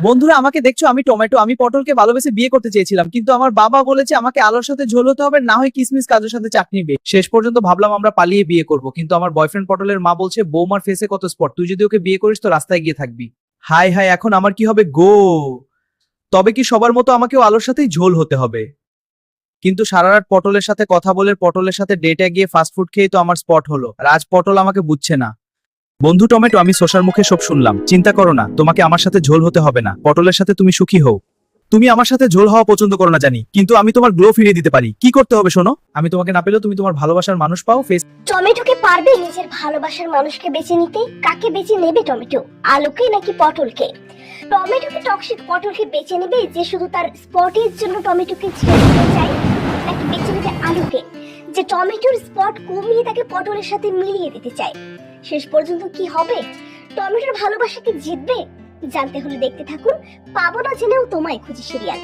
বন্ধুরা আমাকে দেখছো, আমি টমেটো। আমি পটলকে ভালোবেসে বিয়ে করতে চেয়েছিলাম, কিন্তু আমার বাবা বলেছে আমাকে আলুর সাথে ঝোল হতে হবে, না হয় কিসমিস কাজুর সাথে চাটনি বে। শেষ পর্যন্ত ভাবলাম আমরা পালিয়ে বিয়ে করব, কিন্তু আমার বয়ফ্রেন্ড পটলের মা বলছে বৌমার ফেসে কত স্পট, তুই যদি ওকে বিয়ে করিস তো রাস্তায় গিয়ে থাকবি। হাই হাই, এখন আমার কি হবে গো? তবে কি সবার মতো আমাকেও আলুর সাথেই ঝোল হতে হবে? কিন্তু সারা রাত পটলের সাথে কথা বলে, পটলের সাথে ডেটে গিয়ে ফাস্টফুড খেয়ে তো আমার স্পট হলো। রাজ পটল আমাকে বুঝছে না। বন্ধু টমেটো, আমি শশার মুখে সব শুনলাম। চিন্তা করো না, তোমাকে আমার সাথে ঝোল হতে হবে না, পটলের সাথে তুমি সুখী হও। তুমি আমার সাথে ঝোল হওয়া পছন্দ করো না জানি, কিন্তু আমি তোমার গ্লো ফিরিয়ে দিতে পারি। কি করতে হবে শোনো, আমি তোমাকে না পেলেও তুমি তোমার ভালোবাসার মানুষ পাও। ফেস টমেটোকে পারবে নিজের ভালোবাসার মানুষকে বেছে নিতে? কাকে বেছে নেবে টমেটো, আলুকে নাকি পটলকে? টমেটোকে টক্সিক পটলকে বেছে নেবে যে শুধু তার স্পটের জন্য টমেটোকে ছেড়ে দিতে চায়, নাকি বেছে নেবে আলুকে যে টমেটোর স্পট কমিয়ে তাকে পটলের সাথে মিলিয়ে দিতে চায়? শেষ পর্যন্ত কি হবে? টমেটোর ভালোবাসা কি জিতবে? জানতে হলে দেখতে থাকুন পাবো না জেনেও তোমায় খুঁজি সিরিয়াল।